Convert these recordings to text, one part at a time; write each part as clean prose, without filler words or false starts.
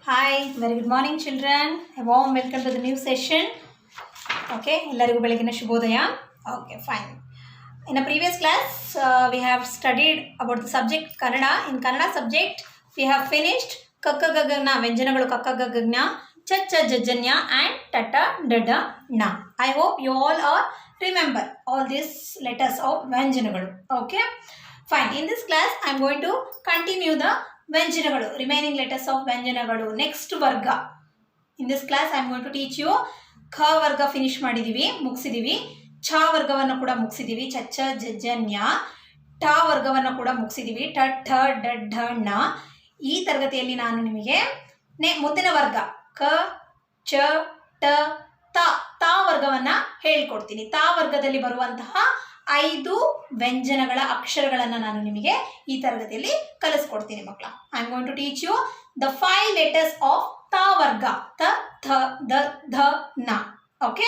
Hi, very good morning children. A warm welcome to the new session. Okay, ಎಲ್ಲರಿಗೂ ಬೆಳಗಿನ ಶುಭೋದಯ. Okay, fine. In a previous class, we have studied about the subject Kannada. In Kannada subject, we have finished kakka gagna, ವ್ಯಂಜನಗಳು kakka gagna, chacha jajanya and tata dada na. I hope you all are remember all these letters of ವ್ಯಂಜನಗಳು. Okay, fine. In this class, I am going to continue the ವ್ಯಂಜನಗಳು, remaining letters of ವ್ಯಂಜನಗಳು. Next ವರ್ಗ. In this class I am going to teach you. ಖ ವರ್ಗ finish ಮಾಡಿದ್ದೀವಿ, ಮುಗಿಸಿದ್ದೀವಿ. ಛ ವರ್ಗವನ್ನು ಕೂಡ ಮುಗಿಸಿದ್ದೀವಿ, ಚಚ್ಚ ಜಜ್ಜ ನ್ಯ. ಟ ವರ್ಗವನ್ನು ಕೂಡ ಮುಗಿಸಿದ್ದೀವಿ, ಟ ಠ ಡ ಢ ಣ. ಈ ತರಗತಿಯಲ್ಲಿ ನಾನು ನಿಮಗೆ ಮುಂದಿನ ವರ್ಗ ಕ ಚ ಟ ತ ತಾ ವರ್ಗವನ್ನು ಹೇಳಿಕೊಡ್ತೀನಿ. ತಾ ವರ್ಗದಲ್ಲಿ ಬರುವಂತಹ 5 ವ್ಯಂಜನಗಳ ಅಕ್ಷರಗಳನ್ನು ನಾನು ನಿಮಗೆ ಈ ತರಗತಿಯಲ್ಲಿ ಕಲಿಸ್ಕೊಡ್ತೀನಿ ಮಕ್ಕಳ. I am going to teach you the 5 letters of ತಾ ವರ್ಗ. ತ ಥ ದ ಧ ನ. Okay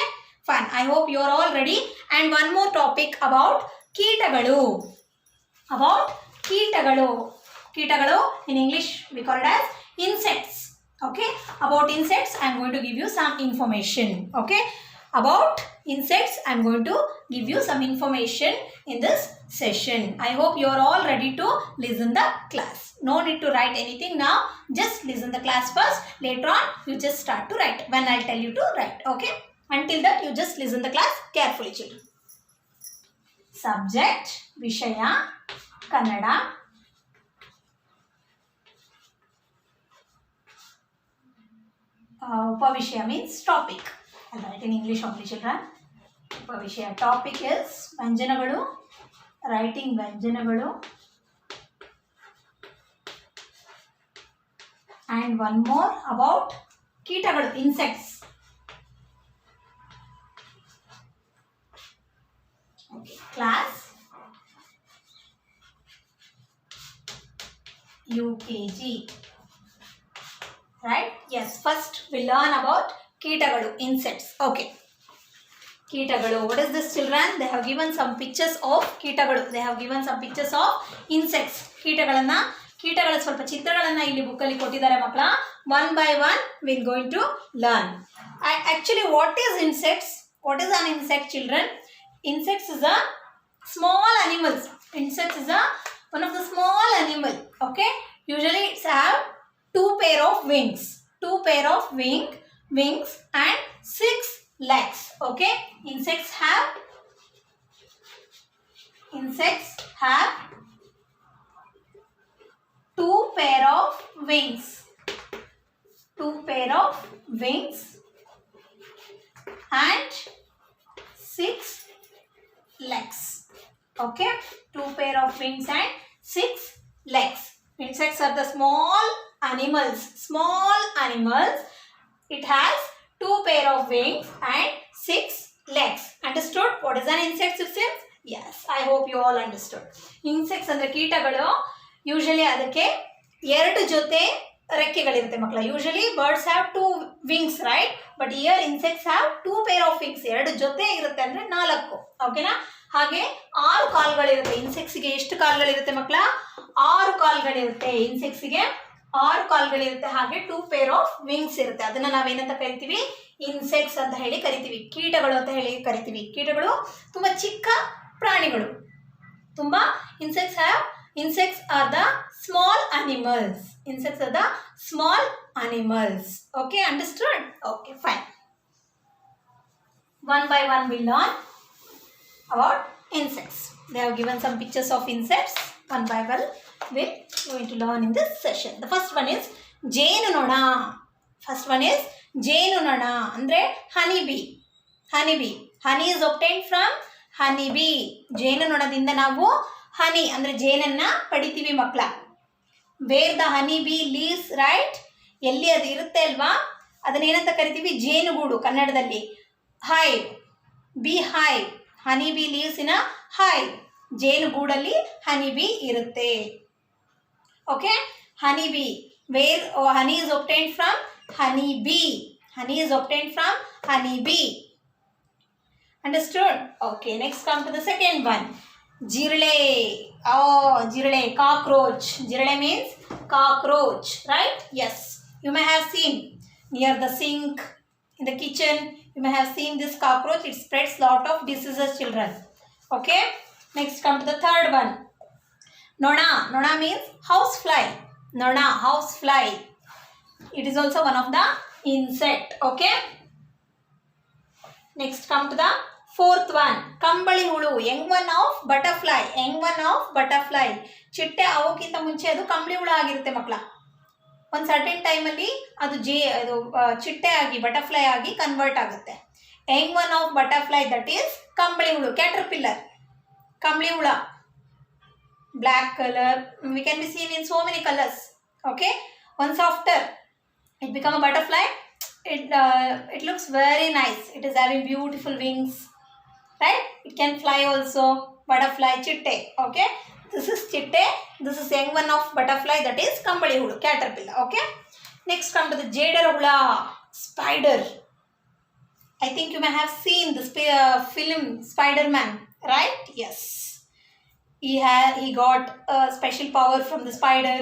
fine. I hope you are all ready. And one more topic about ಕೀಟಗಳು. ಕೀಟಗಳು in English we call it as insects. Okay, about insects I am going to give you some information. Okay, about insects I am going to give you some information in this session. I hope you are all ready to listen the class. No need to write anything now, just listen the class first. Later on you just start to write when I tell you to write. Okay, until that you just listen the class carefully children. Subject Vishaya Kannada. Upavishaya means topic. I'll write in English only children. Upavishaya topic is ವ್ಯಂಜನಗಳು, writing ವ್ಯಂಜನಗಳು. And one more about ಕೀಟಗಳು, insects. Okay, class UKG. Right? Yes, first we learn about ಕೀಟಗಳು, insects. Okay. ಕೀಟಗಳು. What is this children? They have given some pictures of ಕೀಟಗಳು. They have given some pictures of insects. ಕೀಟಗಳ ಸ್ವಲ್ಪ ಚಿತ್ರಗಳನ್ನು ಇಲ್ಲಿ ಬುಕ್ಕಲ್ಲಿ ಕೊಟ್ಟಿದ್ದಾರೆ ಮಕ್ಕಳ. One by one we are going to learn. Actually, what is insects? What is an insect children? Insects is a small animals. Insects is one of the small animal. Okay. Usually it's have 2 pair of wings and 6 legs. Okay, insects have 2 pair of wings and 6 legs. Okay, 2 pair of wings and 6 legs. Insects are the small animals. It has 2 pair of wings and 6 legs. Understood? What is an insect system? Yes, I hope you all understood. Insects ಅಂದ್ರೆ ಕೀಟಗಳು. Usually ಅದಕ್ಕೆ 2 ಜೊತೆ ರೆಕ್ಕೆಗಳಿರುತ್ತೆ ಮಕ್ಕಳ. Usually birds have 2 wings, right? But here insects have 2 pair of wings. 2 ಜೊತೆ ಇರುತ್ತೆ ಅಂದ್ರೆ 4. ಓಕೆನಾ? ಹಾಗೆ 6 ಕಾಲುಗಳಿರುತ್ತೆ. ಇನ್ಸೆಕ್ಟ್ಸ್ಗೆ ಎಷ್ಟು ಕಾಲುಗಳಿರುತ್ತೆ ಮಕ್ಕಳ? 6 ಕಾಲುಗಳಿರುತ್ತೆ. ಇನ್ಸೆಕ್ಟ್ಸ್ಗೆ 6 ಕಾಲುಗಳಿರುತ್ತೆ. ಹಾಗೆ 2 pair of wings ಇರುತ್ತೆ. ಅದನ್ನ ನಾವೇನಂತ ಕರಿತೀವಿ? ಇನ್ಸೆಕ್ಟ್ಸ್ ಅಂತ ಹೇಳಿ ಕರಿತೀವಿ. ಕೀಟಗಳು ಅಂತ ಹೇಳಿ ಕರಿತೀವಿ. ಕೀಟಗಳು ತುಂಬಾ ಚಿಕ್ಕ ಪ್ರಾಣಿಗಳು. Insects are the small animals. Okay, understood? Okay, fine. One by one we learn about insects. They have given some pictures of insects. One by one we are going to learn in this session. The first one is ಜೇನುನೊಣ. ಅಂದ್ರೆ honeybee. Honey is obtained from honeybee. ಜೇನುನೊಣದಿಂದ ನಾವು ಹನಿ ಅಂದ್ರೆ ಜೇನನ್ನ ಪಡಿತೀವಿ ಮಕ್ಕಳ. Where the honeybee lives, right? ಎಲ್ಲಿ ಅದು ಇರುತ್ತೆ ಅಲ್ವಾ, ಅದನ್ನೇನಂತ ಕರಿತೀವಿ? ಜೇನುಗೂಡು ಕನ್ನಡದಲ್ಲಿ. hive, beehive. Honeybee lives in a hive. ಜೇನುಗೂಡಲ್ಲಿ honeybee ಇರುತ್ತೆ. Okay, honeybee. Where honey is obtained from honeybee. Understood? Okay, next come to the second one. ಜಿರಳೆ. ಜಿರಳೆ, cockroach. Jirale means cockroach, right? Yes. You may have seen near the sink, in the kitchen, you may have seen this cockroach. It spreads lot of diseases, children. Okay, next come to the third one. Nona. Nona means house fly. Nona, house fly. It is also one of the insect. Okay, next come to the fourth one. Kambali hulu, young one of butterfly. Young one of butterfly. ಚಿಟ್ಟೆ ಅವಕ್ಕಿಂತ ಮುಂಚೆ ಅದು ಕಂಬಳಿ ಹುಳ ಆಗಿರುತ್ತೆ ಮಕ್ಕಳ. ಒಂದು certain ಟೈಮಲ್ಲಿ ಅದು ಚಿಟ್ಟೆ ಆಗಿ ಬಟರ್ಫ್ಲೈ ಆಗಿ ಕನ್ವರ್ಟ್ ಆಗುತ್ತೆ. Young one of butterfly, that is ಕಂಬಳಿ ಹುಳು, ಕ್ಯಾಟರ್ಪಿಲ್ಲರ್, ಕಂಬಳಿ ಹುಳ. Black colour, we can be seen in so many colors. Okay, once after it become a butterfly, it looks very nice. It is having beautiful wings, right? It can fly also. Butterfly, chitte. Okay, this is chitte. This is young one of butterfly, that is kambali hulu, caterpillar. Okay, next come to the jadara hula, spider. I think you may have seen this film Spider-Man, right? Yes, he got a special power from the spider.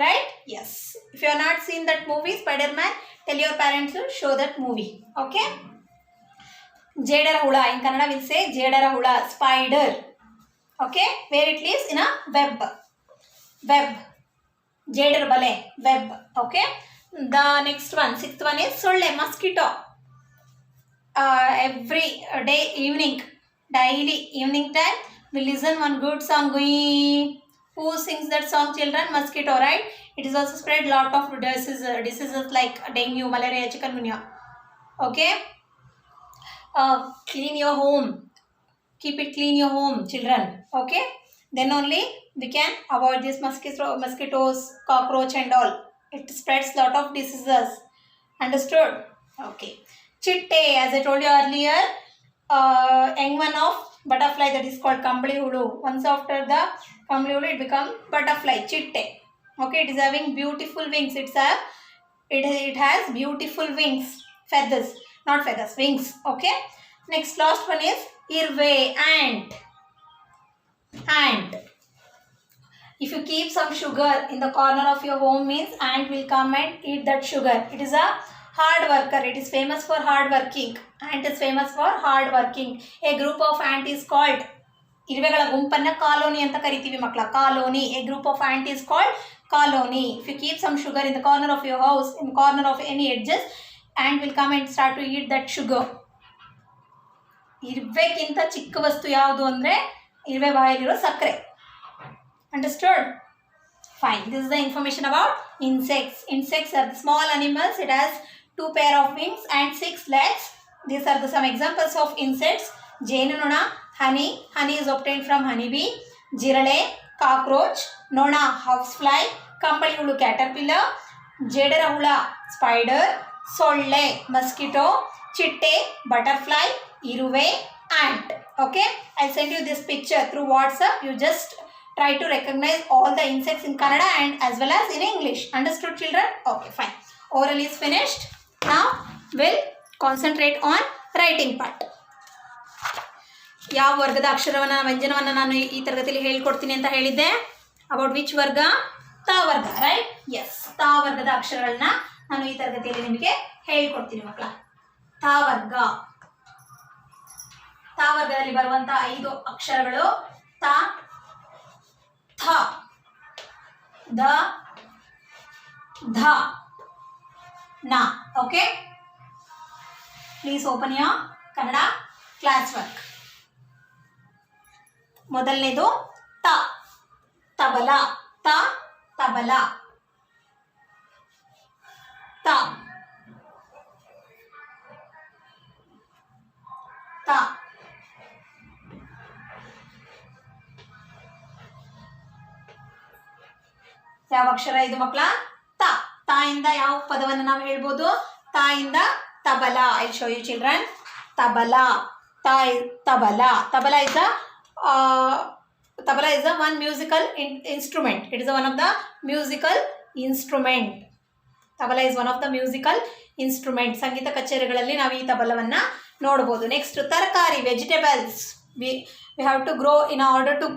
Right? Yes. If you have not seen that movie Spider-Man, tell your parents to show that movie. Okay, jadara hula, in Kannada we'll say jadara hula, spider. Okay, where it lives in a web. Jadar bale, web. Okay, the next one, sixth one is solle, mosquito. Every day daily evening time we listen one good song. Who sings that song, children? Mosquito, right? It is also spread lot of diseases like dengue, malaria, chikungunya. Okay, clean your home. Keep it clean your home, children. Okay, then only we can avoid these mosquitoes, cockroach and all. It spreads lot of diseases. Understood? Okay, chitte, as I told you earlier, young one of butterfly, that is called kambali hulu. Once after the kambali hulu, it becomes butterfly, chitte. Okay, it is having beautiful wings. It has beautiful wings, feathers, not feathers, wings. Okay, next last one is irve, ant. If you keep some sugar in the corner of your home, means ant will come and eat that sugar. It is a hard worker. It is famous for hard working. Ant is famous for hard working. A group of ant is called, ಇರುವೆಗಳ ಗುಂಪನ್ನ colony ಅಂತ ಕರಿತೀವಿ ಮಕ್ಕಳ. Colony, a group of ant is called colony. If you keep some sugar in the corner of your house, in corner of any edges, ant will come and start to eat that sugar. ಇರುವೆಗಿಂತ ಚಿಕ್ಕ ವಸ್ತು ಯಾವುದು ಅಂದರೆ ಇರುವೆ ಬಾಯಲ್ಲಿರೋ ಸಕ್ಕರೆ. Understood? Fine. This is the information about insects. Insects are the small animals. It has 2 pair of wings and 6 legs. These are some examples of insects. Jenunona, honey. Honey is obtained from honeybee. Jirale, cockroach. Nona, housefly. Kambali hulu, caterpillar. Jadara hula, spider. Solle, mosquito. Chitte, butterfly. Iruve, ant. Okay, I'll send you this picture through WhatsApp. You just try to recognize all the insects in Kannada and as well as in English. Understood, children? Okay, fine. Oral is finished. Now we'll concentrate on writing part. ಯಾವ ವರ್ಗದ ಅಕ್ಷರವನ್ನು ವ್ಯಂಜನವನ್ನು ನಾನು ಈ ತರಗತಿಯಲ್ಲಿ ಹೇಳಿಕೊಡ್ತೀನಿ ಅಂತ ಹೇಳಿದ್ದೆ? About which ವರ್ಗ? ತ ವರ್ಗ, ರೈಟ್? ಎಸ್, ತ ವರ್ಗದ ಅಕ್ಷರಗಳನ್ನ ನಾನು ಈ ತರಗತಿಯಲ್ಲಿ ನಿಮಗೆ ಹೇಳಿಕೊಡ್ತೀನಿ ಮಕ್ಕಳ. ತ ವರ್ಗ. ತ ವರ್ಗದಲ್ಲಿ ಬರುವಂತಹ 5 ಅಕ್ಷರಗಳು ತ, ಥ, ದ, ಧ, ನ. Okay, please open your Kannada class work. ಮೊದಲನೇದು ತ, ತಬಲ. ತ, ತಬಲ. ತ, ತ. ಯಾವ ಅಕ್ಷರ ಇದು ಮಕ್ಕಳ? ತ. ತ ಇಂದ ಯಾವ ಪದವನ್ನು ನಾವು ಹೇಳ್ಬೋದು? ತ ಇಂದ tabla. I show you children. Tabla. Tabla. Tabla is a one musical instrument. It is one of the musical instrument. Tabla is one of the musical instrument. ಸಂಗೀತ ಕಚೇರಿಗಳಲ್ಲಿ ನಾವು ಈ ತಬಲವನ್ನ ನೋಡಬಹುದು. ನೆಕ್ಸ್ಟ್ ತರಕಾರಿ, vegetables. We have to grow in order to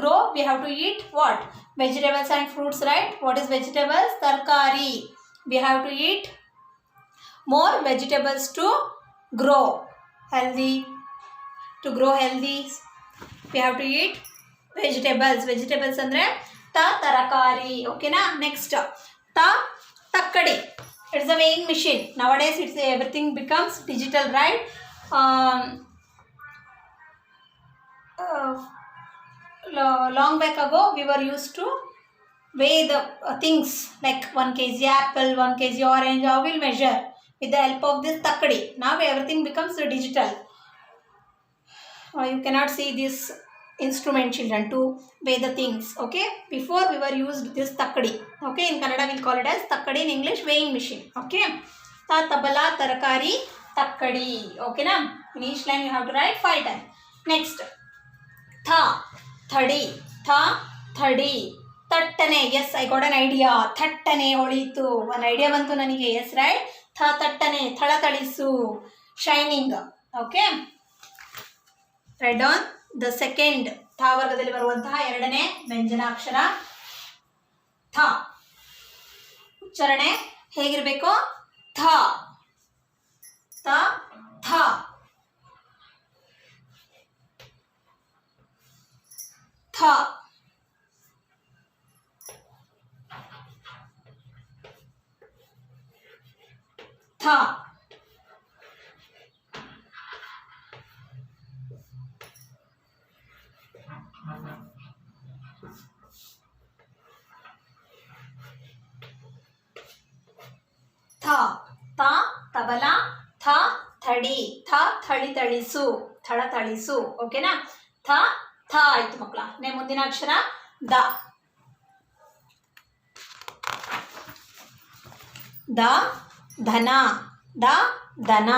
grow we have to eat what? Vegetables and fruits, right? What is vegetables? Tarkari. We have to eat more vegetables to grow healthy. To grow healthy we have to eat vegetables andre tarakari. Okay na? Next, takkadi. It's a weighing machine. Nowadays it's everything becomes digital, right? Long back ago we were used to weigh the things like 1 kg apple, 1 kg orange. How will measure? With the help of this takkadi. Now everything becomes digital. You cannot see this instrument, children, to weigh the things. Okay, before we were used this takkadi. Okay, in Kannada we'll call it as takkadi, in English weighing machine. Okay, ta, tabala, tarakari, takkadi. Okay na? In each line you have to write 5 times. Next, tha, thadi, tha, thadi, tattane. Yes, I got an idea. Tattane holitu. One idea bantu nanige. Yes, right? Tha, tattane, thada tadisu, shining. Okay, write down the second tha ವರ್ಗದಲ್ಲಿ ಬರುವಂತಹ ಎರಡನೇ ವ್ಯಂಜನಾಕ್ಷರ ಥ. ಉಚ್ಚಾರಣೆ ಹೇಗಿರಬೇಕು? ಥ, ತ, ಥ, ಥ, ಥ, ಥ, ತ, ತಬಲ, ಥ, ಥಡಿ, ಥ, ಥಳಿ ತಳಿಸು, ಥಳ ತಳಿಸು. ಓಕೆನಾ? ಥ, ಥ ಆಯ್ತು ಮಕ್ಕಳ. ಮುಂದಿನ ಅಕ್ಷರ ದ. ದ, ಧನ, ದ, ದನ.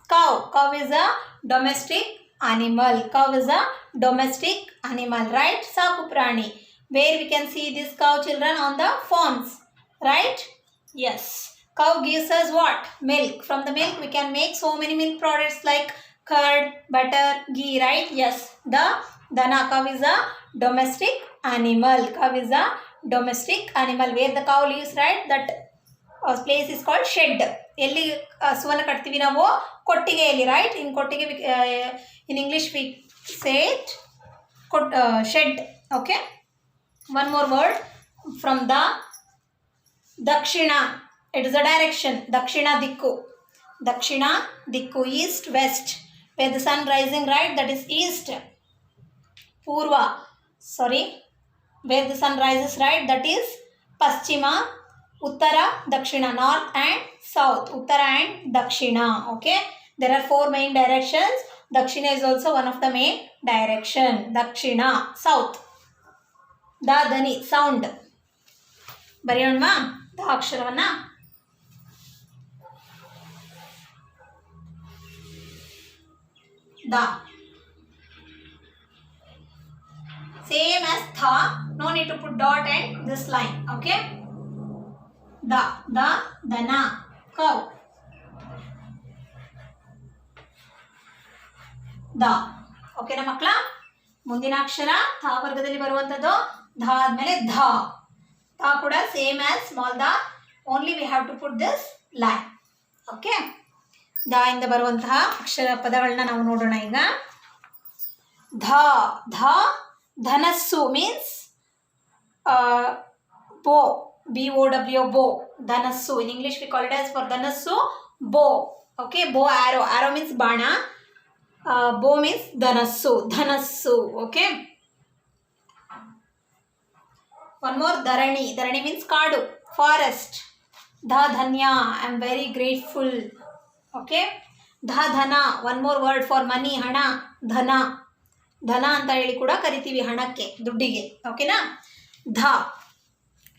Cow. Cow is a domestic animal. Cow is a domestic animal, right? Saku prani. Where we can see this cow, children? On the farms, right? Yes. Cow gives us what? Milk. From the milk we can make so many milk products like curd, butter, ghee, right? Yes. The dana. Cow is a domestic animal. Cow is a domestic animal. Where the cow lives, right? That place is called shed. ಎಲ್ಲಿ ಹಸುವನ್ನು ಕಟ್ತೀವಿ ನಾವು? ಕೊಟ್ಟಿಗೆಯಲ್ಲಿ, right? In ಕೊಟ್ಟಿಗೆ in English we say it shed. Okay, one more word from the. ದಕ್ಷಿಣ. It is a direction. ದಕ್ಷಿಣ ದಿಕ್ಕು. ದಕ್ಷಿಣ ದಿಕ್ಕು, east, west. Where the sun rising, right? That is east. ಪೂರ್ವ, sorry, where the sun rises, right? That is ಪಶ್ಚಿಮ. Uttara, Dakshina, north and south. Uttara and Dakshina. Okay, there are 4 main directions. Dakshina is also one of the main direction. Dakshina, south. Da, dani, sound. ಬರೆಯೋಣವಾ ದ ಅಕ್ಷರವನ್ನ? Da. Same as tha. No need to put dot and this line. Okay. Da, da, dana, cow. Da. ಓಕೆನಾ ಮಕ್ಕಳ? ಮುಂದಿನ ಅಕ್ಷರ ಥ ವರ್ಗದಲ್ಲಿ ಬರುವಂಥದ್ದು ಧ ಆದಮೇಲೆ ಧ. ಧ ಕೂಡ ಸೇಮ್ ಆಸ್ ಸ್ಮಾಲ್ ದ, only we have to put this line. Okay, ದ ಇಂದ ಬರುವಂತಹ ಅಕ್ಷರ ಪದಗಳನ್ನ ನಾವು ನೋಡೋಣ ಈಗ. ಧ. ಧ, ಧನಸ್ಸು ಮೀನ್ಸ್ ಬೋ. B-O-W, bow. Dhanassu. In English we call it as for Dhanassu, bow. Okay, bow, arrow. Arrow means bana. Bow means Dhanassu. Dhanassu. Okay. One more, Dharani. Dharani means Kadu, forest. Dha Dhanya. I am very grateful. Okay. Dha Dhana. One more word for money. Hana. Dhana. Dhana ಅಂತ ಹೇಳಿ ಕೂಡ ಕರಿತೀವಿ ಹಣಕ್ಕೆ, ದುಡ್ಡಿಗೆ. ಓಕೆನಾ? ಧ.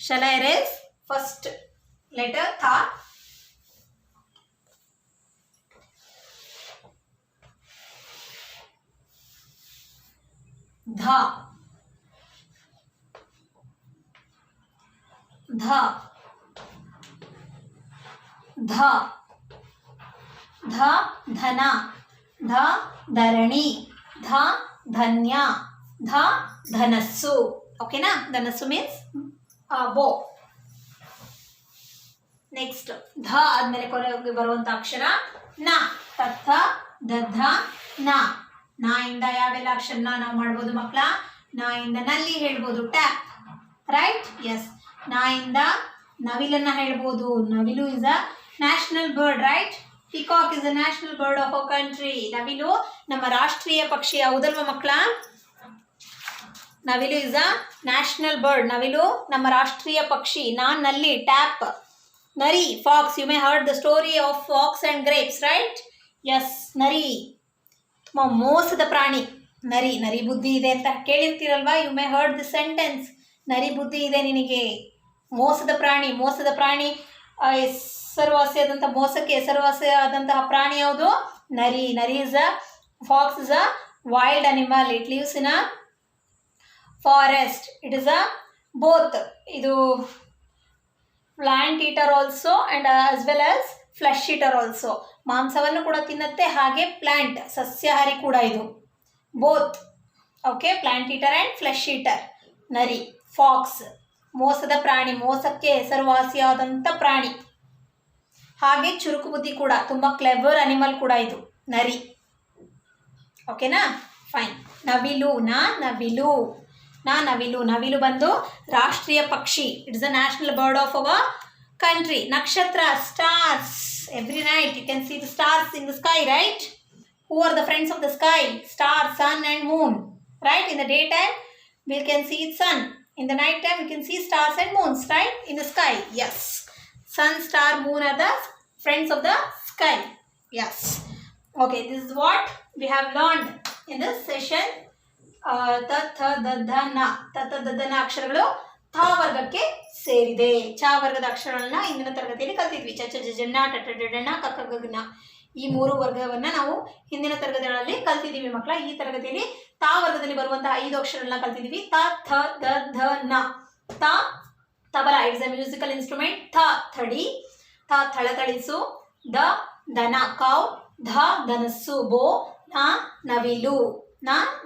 Shall I erase first letter tha? Dha. Dha. Dha. Dha, dhana. Dha, dharani. ಧ ಧನ್ಯ, ಧ ಧನಸ್ಸು. ಓಕೆನಾ? ಧನಸ್ಸು ಮೀನ್ಸ್ ಬೋ. ನೆಕ್ಸ್ಟ್ ಧ ಆದ್ಮೇಲೆ ಕೊನೆಗೆ ಬರುವಂತ ಅಕ್ಷರ ನ. ತಥ ದಧ ನ. ನ ಇಂದ ಯಾವೆಲ್ಲ ಅಕ್ಷರನ ನಾವು ಮಾಡ್ಬೋದು ಮಕ್ಕಳ? ನ ಇಂದ ನಲ್ಲಿ ಹೇಳ್ಬೋದು, ಟ್ಯಾಪ್, ರೈಟ್? ಎಸ್. ನ ಇಂದ ನವಿಲನ್ನ ಹೇಳ್ಬೋದು. ನವಿಲು is a national bird, right? Peacock is a national bird of our country. ನವಿಲು ನಮ್ಮ ರಾಷ್ಟ್ರೀಯ ಪಕ್ಷಿ, ಹೌದಲ್ವಾ ಮಕ್ಕಳ? ನವಿಲು ಇಸ್ ಅ ನ್ಯಾಷನಲ್ ಬರ್ಡ್. ನವಿಲು ನಮ್ಮ ರಾಷ್ಟ್ರೀಯ ಪಕ್ಷಿ. ನಲ್ಲಿ ಟ್ಯಾಪ್. ನರಿ, fox. You may heard the story of fox and grapes, right? Yes. ನರಿ ತುಂಬ ಮೋಸದ ಪ್ರಾಣಿ. ನರಿ, ನರಿ ಬುದ್ಧಿ ಇದೆ ಅಂತ ಕೇಳಿರ್ತೀರಲ್ವಾ? You may heard the sentence. ನರಿ ಬುದ್ಧಿ ಇದೆ ನಿನಗೆ. ಮೋಸದ ಪ್ರಾಣಿ. ಮೋಸದ ಪ್ರಾಣಿ ಹೆಸರುವಾಸಿಯಾದಂಥ, ಮೋಸಕ್ಕೆ ಹೆಸರುವಾಸಿಯಾದಂತಹ ಪ್ರಾಣಿ ಯಾವುದು? ನರಿ. ನರಿ is a fox is a wild animal. It lives in a forest. It is a both. ಇದು plant eater also and as well as flesh eater also. ಮಾಂಸವನ್ನು ಕೂಡ ತಿನ್ನುತ್ತೆ, ಹಾಗೆ ಪ್ಲಾಂಟ್ ಸಸ್ಯಾಹಾರಿ ಕೂಡ ಇದು. Both. Okay, plant eater and flesh eater. ನರಿ, fox, ಮೋಸದ ಪ್ರಾಣಿ, ಮೋಸಕ್ಕೆ ಹೆಸರುವಾಸಿಯಾದಂಥ ಪ್ರಾಣಿ. ಹಾಗೆ ಚುರುಕು ಬುದ್ಧಿ ಕೂಡ, ತುಂಬ ಕ್ಲೆವರ್ ಅನಿಮಲ್ ಕೂಡ ಇದು ನರಿ. ಓಕೆನಾ? ಫೈನ್. ನವಿಲು. ನವಿಲು. ನವಿಲು. ನವಿಲು ಬಂದು ರಾಷ್ಟ್ರೀಯ ಪಕ್ಷಿ. It's a national bird of our country. Nakshatra, stars. Every night you can see the stars in the sky, right? Who are the friends of the sky? Star, sun and moon, right? In the daytime we can see sun. In the night time we can see stars and moons, right? In the sky. Yes. Sun, star, moon are the friends of the sky. Yes. Okay, this is what we have learned in this session. Tatha dadana. Tatha dadana ಅಕ್ಷರಗಳು ಥ ವರ್ಗಕ್ಕೆ ಸೇರಿದೆ. ಚ ವರ್ಗದ ಅಕ್ಷರಗಳನ್ನ ಇಂದಿನ ತರಗತಿಯಲ್ಲಿ ಕಲ್ತಿದ್ವಿ. ಚ ಚ ಜ ನ ಟ ಟ ಡ ಣ ಕ ಕ ಗ ನ. ಈ ಮೂರು ವರ್ಗವನ್ನ ನಾವು ಹಿಂದಿನ ತರಗತಿಗಳಲ್ಲಿ ಕಲ್ತಿದ್ದೀವಿ ಮಕ್ಕಳ. ಈ ತರಗತಿಯಲ್ಲಿ ತಾ ವರ್ಗದಲ್ಲಿ ಬರುವಂತಹ 5 ಅಕ್ಷರಗಳನ್ನ ಕಲ್ತಿದ್ದೀವಿ. ತ ಥ ದ ಧ ನ. ತ tabla, it's a musical instrument. ಥ ಥಡಿ. ಥ ಥಳಥಳಿಸು. ದ ದನ, ಕೌ. ಧ ಧನಸ್ಸು, ಬೋ. ನ ನವಿಲು.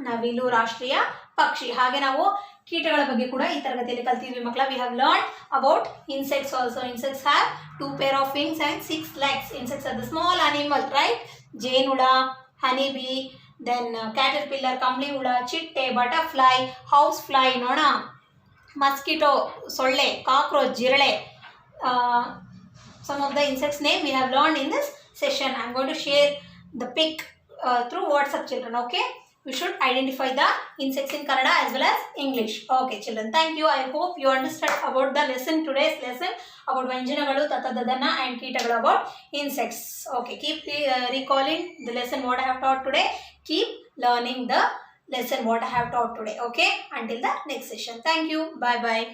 ನವಿಲು ರಾಷ್ಟ್ರೀಯ ಪಕ್ಷಿ. ಹಾಗೆ ನಾವು ಕೀಟಗಳ ಬಗ್ಗೆ ಕೂಡ ಈ ತರಗತಿಯಲ್ಲಿ ಕಲ್ತಿದ್ವಿ ಮಕ್ಕಳ. We have learn about insects also. Insects have 2 pair of wings and 6 legs. Insects are the small animal, right? ಜೇನುಳ, ಹನಿ ಬಿ, ದೆನ್ ಕ್ಯಾಟರ್ಪಿಲ್ಲರ್, ಕಂಬಳಿ ಹುಳ, ಚಿಟ್ಟೆ, ಬಟರ್ಫ್ಲೈ, ಹೌಸ್ ಫ್ಲೈ, ನೊಣ, ಮಸ್ಕಿಟೋ, ಸೊಳ್ಳೆ, ಕಾಕ್ರೋಚ್, ಜಿರಳೆ. Some of the insects name we have learned in this session. I am going to share the pic through WhatsApp, children. Okay? We should identify the insects in Kannada as well as English. Okay, children. Thank you. I hope you understood about the lesson, today's lesson about Vyanjanagalu, Tatha Dadana and Keetagalu, about insects. Okay, keep recalling the lesson what I have taught today. Keep learning the lesson what I have taught today. Okay, until the next session. Thank you. Bye bye.